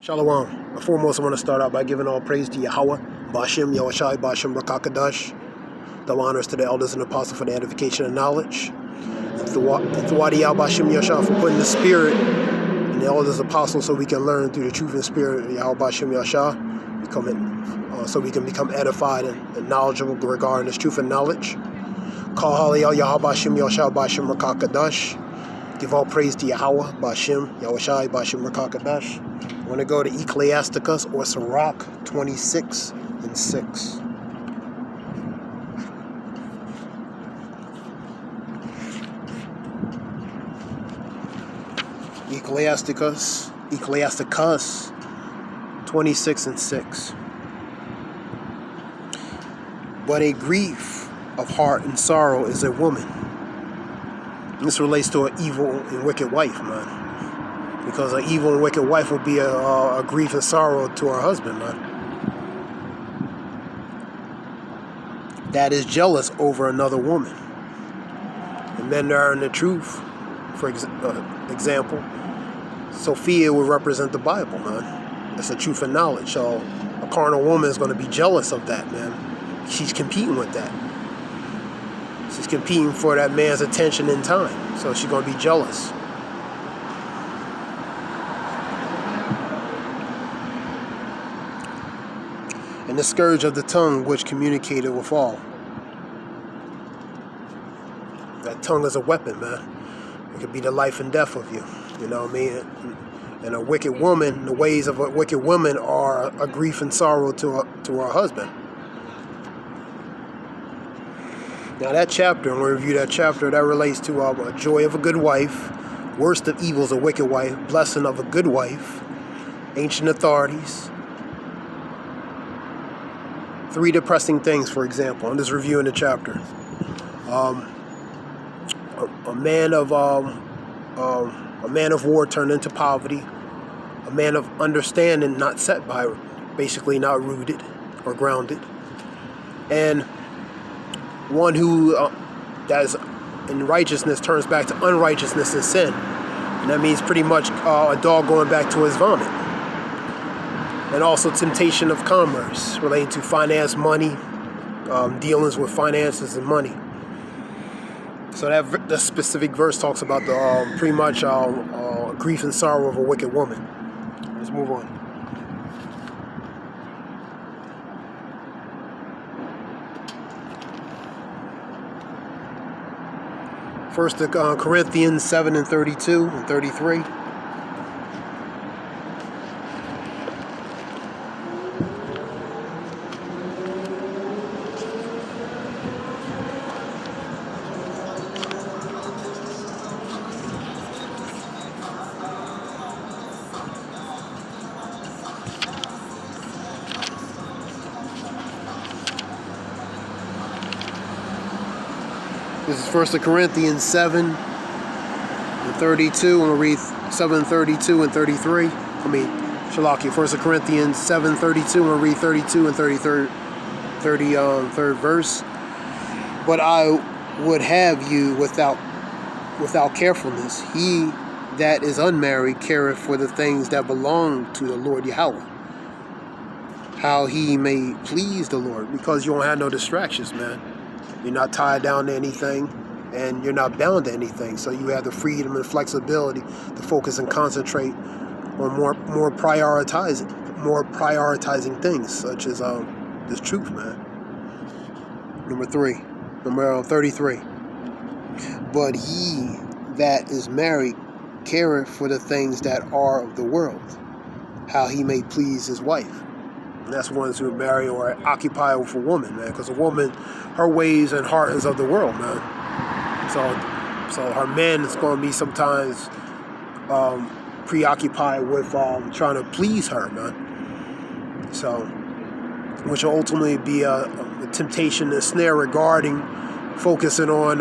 Shalom. But foremost, I want to start out by giving all praise to Yahweh, Bashim, Yahushai, Bashim, Rakakadash. The honors to the elders and apostles for the edification and knowledge. And Thawadi Yah, Bashim, Yahshua, for putting the spirit in the elders and apostles so we can learn through the truth and spirit of Yahweh, Bashim, Yahshua, so we can become edified and knowledgeable regarding this truth and knowledge. Call Haliyah, Yahweh, Bashim, Yahshua, Bashim, Rakakadash. Give all praise to Yahweh, Bashim, Yahushai, Bashim, Rakakadash. I want to go to Ecclesiasticus or Sirach 26 and 6. Ecclesiasticus 26 and 6. But a grief of heart and sorrow is a woman. This relates to an evil and wicked wife, man. Because an evil and wicked wife will be a grief and sorrow to her husband, man. That is jealous over another woman. And men that are in the truth, for example, Sophia would represent the Bible, man. It's a truth and knowledge. So a carnal woman is going to be jealous of that, man. She's competing with that. She's competing for that man's attention and time. So she's going to be jealous. And the scourge of the tongue which communicated with all. That tongue is a weapon, man. It could be the life and death of you. You know what I mean? And a wicked woman, the ways of a wicked woman are a grief and sorrow to her husband. Now that chapter, and we'll review that chapter, that relates to a joy of a good wife, worst of evils a wicked wife, blessing of a good wife, ancient authorities. 3 depressing things, for example. I'm just reviewing the chapter. A man of war turned into poverty. A man of understanding not set by, basically not rooted or grounded. And one who that is in righteousness turns back to unrighteousness and sin. And that means pretty much a dog going back to his vomit. And also temptation of commerce relating to finance, money, dealings with finances and money. So that specific verse talks about the pretty much grief and sorrow of a wicked woman. Let's move on. First Corinthians 7 and 32 and 33. This is 1 Corinthians 7 and 32, and we'll read 7:32 and 33. Shalaki, 1 Corinthians 7:32, and we'll read 32 and 33rd verse. But I would have you without carefulness. He that is unmarried careth for the things that belong to the Lord Yahweh, how he may please the Lord, because you don't have no distractions, man. You're not tied down to anything, and you're not bound to anything. So you have the freedom and flexibility to focus and concentrate on more prioritizing things, such as this truth, man. Number 33. But he that is married careth for the things that are of the world, how he may please his wife. And that's ones who are married or occupy with a woman, man. Because a woman, her ways and heart is of the world, man. So her man is going to be sometimes preoccupied with trying to please her, man. So, which will ultimately be a temptation and snare regarding focusing on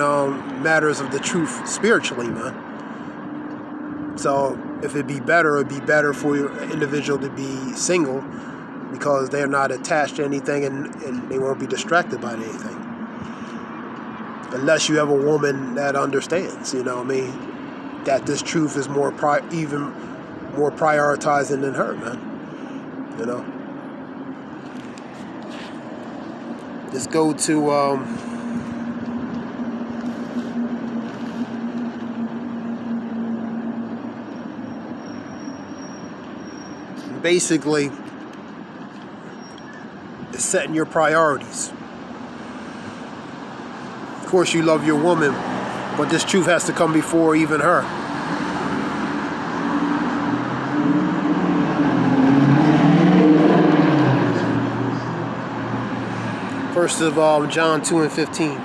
matters of the truth spiritually, man. So if it'd be better for an individual to be single, because they're not attached to anything and they won't be distracted by anything. Unless you have a woman that understands, you know what I mean, that this truth is even more prioritizing than her, man. You know. Let's go to basically it's setting your priorities. Of course, you love your woman, but this truth has to come before even her. First of John 2:15.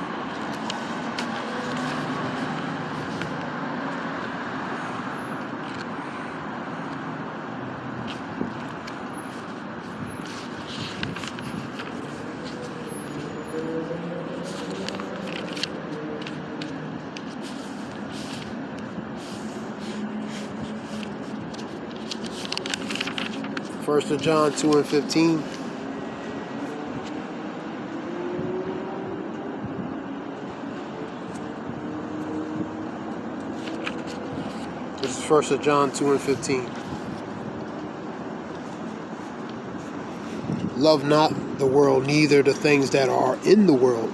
First of John 2:15. This is 1 John 2:15. Love not the world, neither the things that are in the world.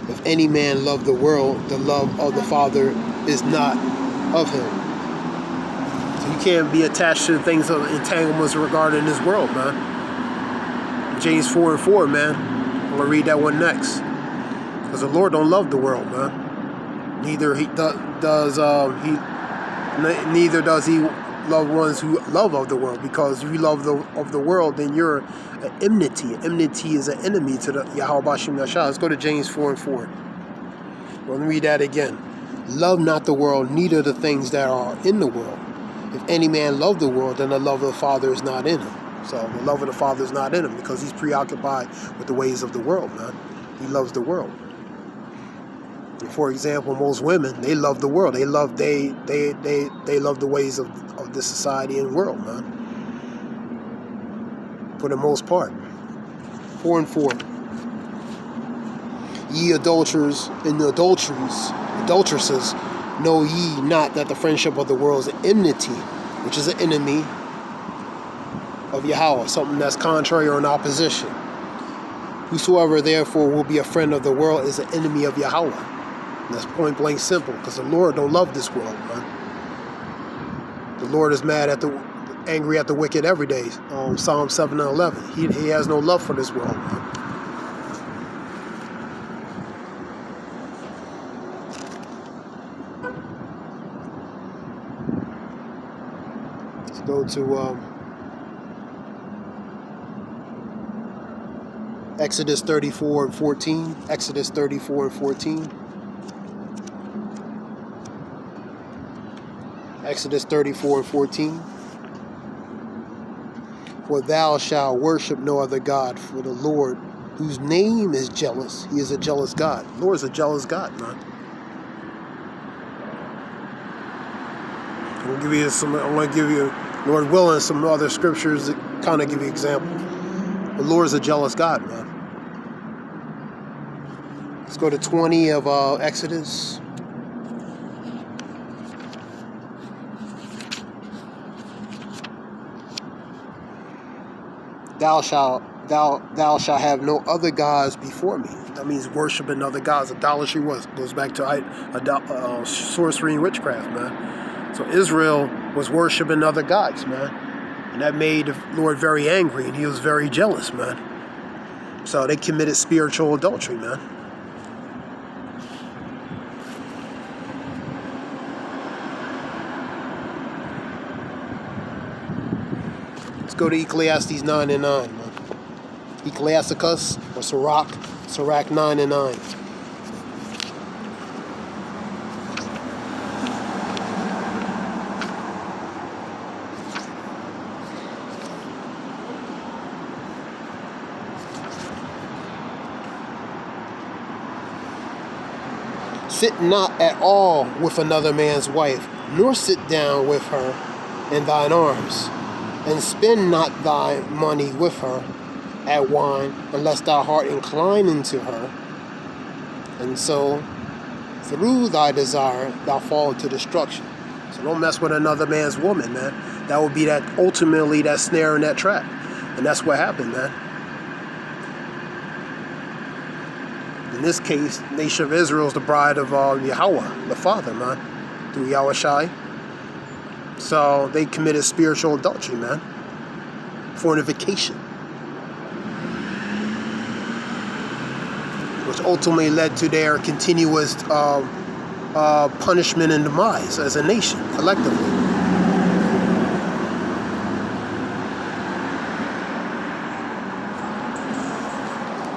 If any man love the world, the love of the Father is not of him. So you can't be attached to the things of entanglements regarding this world, man. James 4:4, man. I'm gonna read that one next. Because the Lord don't love the world, man. Neither does he love ones who love of the world. Because if you love of the world, then you're an enmity. Enmity is an enemy to the Yahweh Bashim Yashah. Let's go to James 4:4. Let me read that again. Love not the world, neither the things that are in the world. If any man love the world, then the love of the Father is not in him. So the love of the Father is not in him because he's preoccupied with the ways of the world, man. He loves the world. For example, most women, they love the world. They love the ways of this society and world, man. For the most part. 4:4. Ye adulterers and the adulteresses, know ye not that the friendship of the world is an enmity, which is an enemy of Yahweh, something that's contrary or in opposition. Whosoever therefore will be a friend of the world is an enemy of Yahweh. And that's point blank simple, because the Lord don't love this world, man. The Lord is angry at the wicked every day. Psalm 7:11. He has no love for this world, man. Let's go to Exodus 34:14. Exodus 34:14. Exodus 34:14. For thou shalt worship no other God, for the Lord, whose name is jealous, he is a jealous God. The Lord is a jealous God, man. I'm going to give you, Lord willing, some other scriptures that kind of give you example. The Lord is a jealous God, man. Let's go to 20 of Exodus. Thou shalt have no other gods before me. That means worshiping other gods. Idolatry goes back to sorcery and witchcraft, man. So Israel was worshiping other gods, man. And that made the Lord very angry, and he was very jealous, man. So they committed spiritual adultery, man. Let's go to Ecclesiastes 9:9, man. Ecclesiasticus or Sirach 9:9. Sit not at all with another man's wife, nor sit down with her in thine arms, and spend not thy money with her at wine, unless thy heart incline unto her, and so through thy desire thou fall to destruction. So don't mess with another man's woman, man. That would be ultimately that snare and that trap. And that's what happened, man. In this case, the nation of Israel is the bride of Yahweh, the Father, man, through Yahweh Shai. So they committed spiritual adultery, man. Fornication. Which ultimately led to their continuous punishment and demise as a nation, collectively.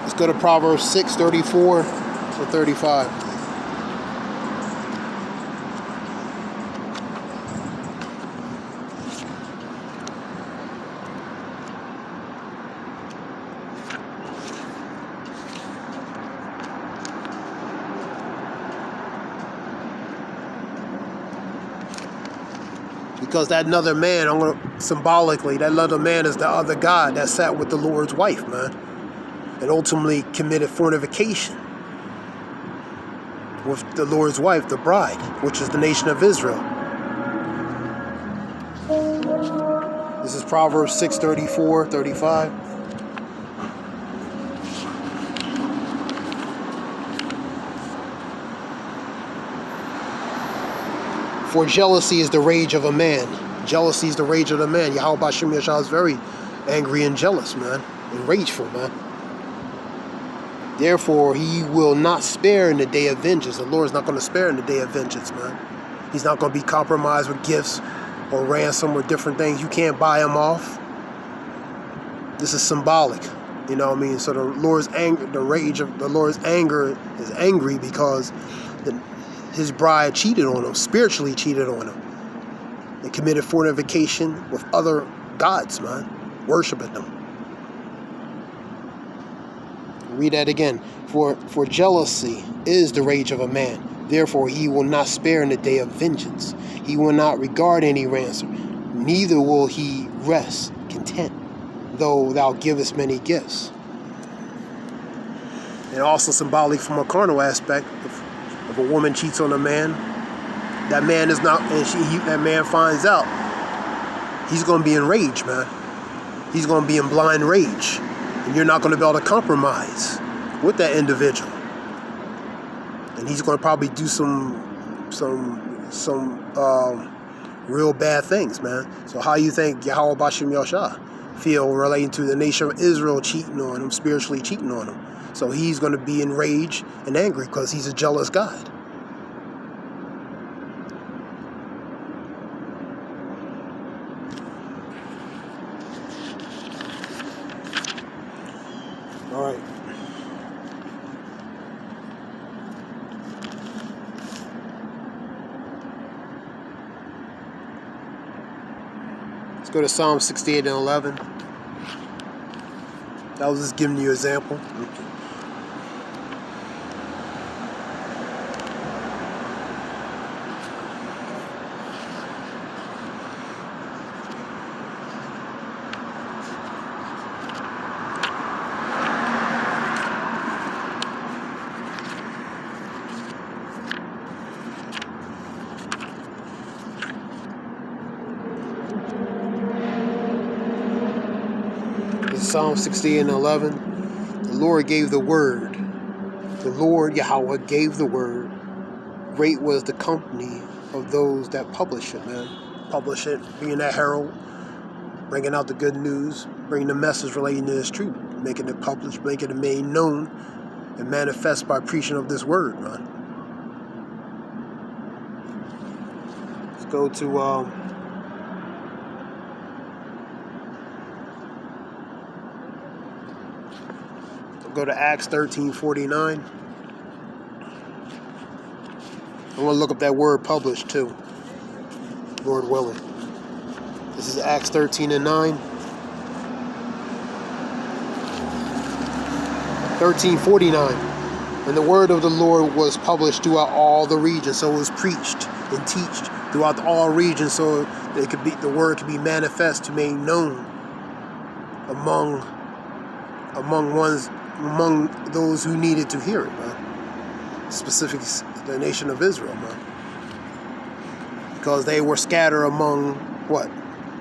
Let's go to Proverbs 6:34 to 35. Because that another man, symbolically, that other man is the other God that sat with the Lord's wife, man. And ultimately committed fornication with the Lord's wife, the bride, which is the nation of Israel. This is Proverbs 6:34, 35. For jealousy is the rage of a man. Jealousy is the rage of the man. Yahweh B'Shem Yashah is very angry and jealous, man. And rageful, man. Therefore, he will not spare in the day of vengeance. The Lord is not going to spare in the day of vengeance, man. He's not going to be compromised with gifts or ransom or different things. You can't buy him off. This is symbolic. You know what I mean? So the Lord's anger, the rage of the Lord's anger is angry because his bride cheated on him, spiritually cheated on him. They committed fornication with other gods, man, worshiping them. Read that again. For jealousy is the rage of a man. Therefore, he will not spare in the day of vengeance. He will not regard any ransom. Neither will he rest content, though thou givest many gifts. And also symbolic from a carnal aspect. If a woman cheats on a man, that man is not, and that man finds out, he's going to be enraged, man. He's going to be in blind rage, and you're not going to be able to compromise with that individual. And he's going to probably do some real bad things, man. So how you think Yahweh B'Shem Yashah feel relating to the nation of Israel cheating on him, spiritually cheating on him? So he's going to be enraged and angry because he's a jealous God. All right. Let's go to Psalm 68 and 11. I was just giving you an example. Psalm 68 and 11. The Lord gave the word. The Lord Yahweh gave the word. Great was the company of those that publish it, man. Publish it, being that herald, bringing out the good news, bringing the message relating to this truth, making it published, making it made known, and manifest by preaching of this word, man. Let's go to go to Acts 13:49. I'm going to look up that word published too, Lord willing. This is Acts 13 and 9. 13:49. And the word of the Lord was published throughout all the regions. So it was preached and taught throughout all regions, so the word could be manifest to made known among those who needed to hear it, man. Specifically, the nation of Israel, man. Because they were scattered among,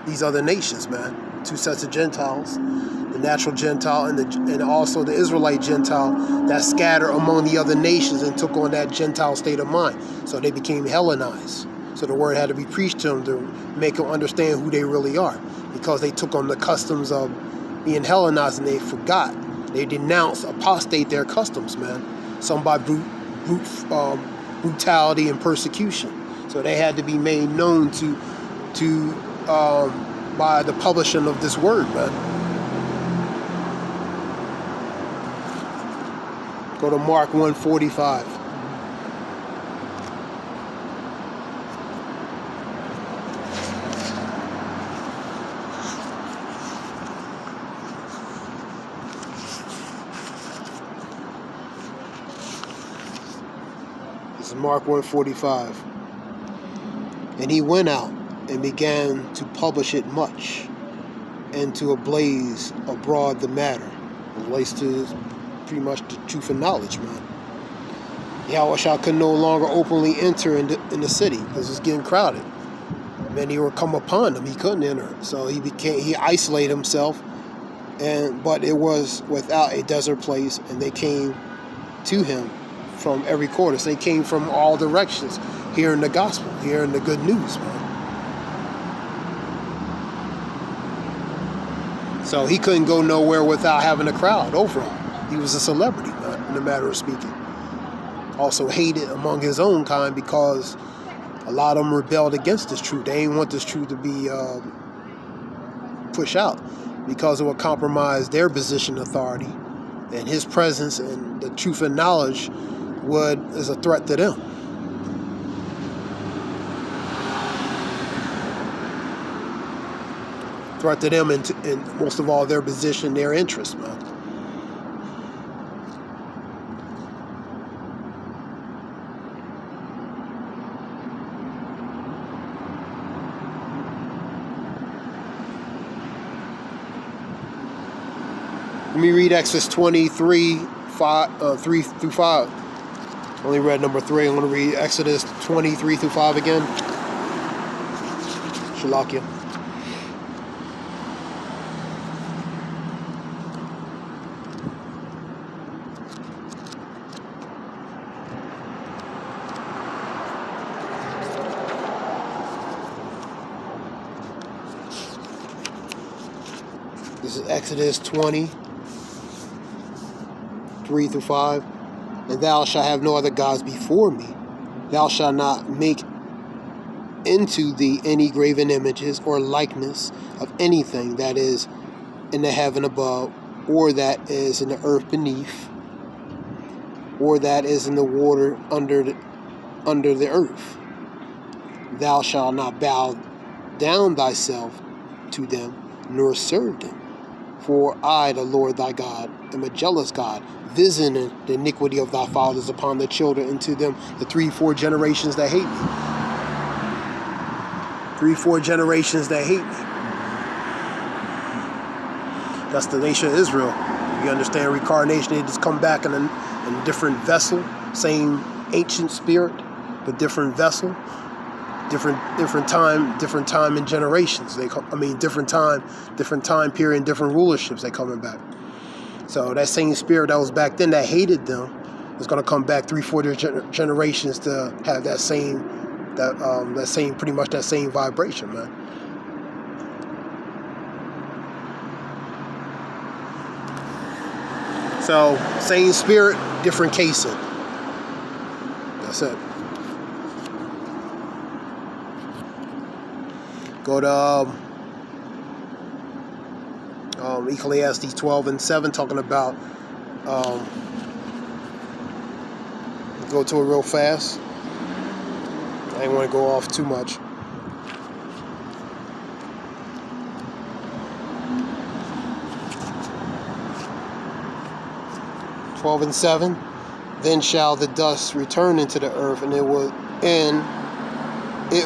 these other nations, man. two sets of Gentiles, the natural Gentile and also the Israelite Gentile that scattered among the other nations and took on that Gentile state of mind. So they became Hellenized. So the word had to be preached to them to make them understand who they really are, because they took on the customs of being Hellenized and they forgot. They denounced, apostate their customs, man. Some by brutality and persecution. So they had to be made known to by the publishing of this word, man. Go to Mark 1:45. This is Mark 1:45. And he went out and began to publish it much, and to ablaze abroad the matter. It relates to pretty much the truth and knowledge, man. Yahweh could no longer openly enter in the city because it's getting crowded. Many were come upon him; he couldn't enter. So he isolated himself, but it was without a desert place, and they came to him from every quarter. So they came from all directions, hearing the gospel, hearing the good news, man. So he couldn't go nowhere without having a crowd over him. He was a celebrity, in a matter of speaking. Also hated among his own kind because a lot of them rebelled against this truth. They didn't want this truth to be pushed out because it would compromise their position of authority, and his presence and the truth and knowledge is a threat to them. Threat to them and most of all their position, their interests, man. Let me read Exodus 23, 3 through 5. I only read number 3. I'm going to read Exodus 23 through 5 again. Shalakia. This is Exodus 20, 3 through 5. And thou shalt have no other gods before me. Thou shalt not make into thee any graven images or likeness of anything that is in the heaven above, or that is in the earth beneath, or that is in the water under the earth. Thou shalt not bow down thyself to them, nor serve them. For I, the Lord thy God, am a jealous God, visiting the iniquity of thy fathers upon the children, and to them the 3-4 generations that hate me. 3-4 generations that hate me. That's the nation of Israel. You understand reincarnation, they just come back in a different vessel, same ancient spirit, but different vessel, different time and generations. Different time period and different rulerships. They coming back. So that same spirit that was back then that hated them is going to come back 3-4 generations to have that same pretty much that same vibration, man. So same spirit, different casing. That's it. Go to Ecclesiastes 12:7, talking about, go to it real fast. I didn't want to go off too much. Twelve and 7. Then shall the dust return into the earth, and it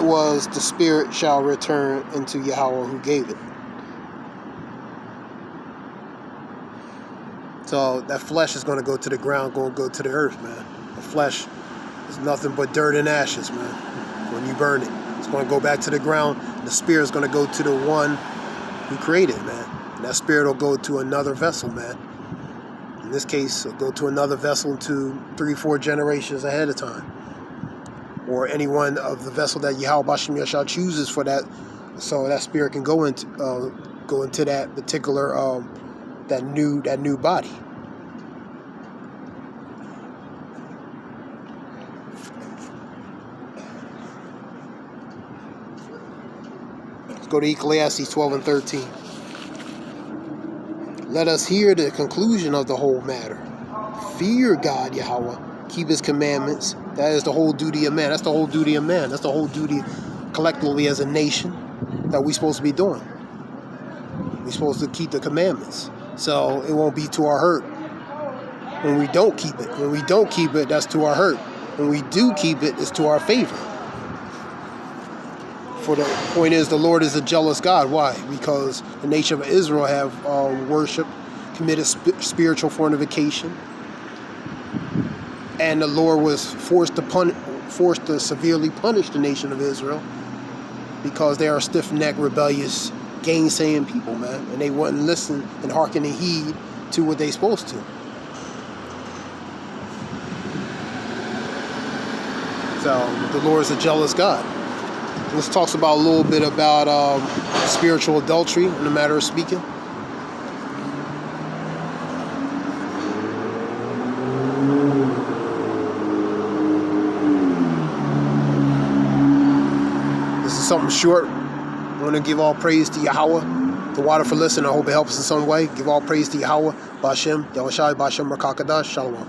was the spirit shall return into Yahweh who gave it. So that flesh is going to go to the ground, going to go to the earth, man. The flesh is nothing but dirt and ashes, man. When you burn it, it's going to go back to the ground. The spirit is going to go to the one He created, man. And that spirit will go to another vessel, man. In this case, it'll go to another vessel to 3-4 generations ahead of time. Or any one of the vessel that Yahweh Bashim Yashah chooses for that, so that spirit can go into that particular that new body. Let's go to Ecclesiastes 12 and 13. Let us hear the conclusion of the whole matter. Fear God, Yahweh, keep his commandments. That is the whole duty of man. That's the whole duty of man. That's the whole duty collectively as a nation that we're supposed to be doing. We're supposed to keep the commandments. So it won't be to our hurt when we don't keep it. When we don't keep it, that's to our hurt. When we do keep it, it's to our favor. For the point is, the Lord is a jealous God. Why? Because the nation of Israel have worshipped, committed spiritual fornication, and the Lord was forced to severely punish the nation of Israel because they are stiff-necked, rebellious, gainsaying people, man, and they wouldn't listen and hearken and heed to what they supposed to. So the Lord is a jealous God. This talks about a little bit about spiritual adultery in the matter of speaking. This is something short. I want to give all praise to Yahweh, the water for listening. I hope it helps in some way. Give all praise to Yahweh, Bashem, Yahushai, Bashem, Rakakadash, Shalom.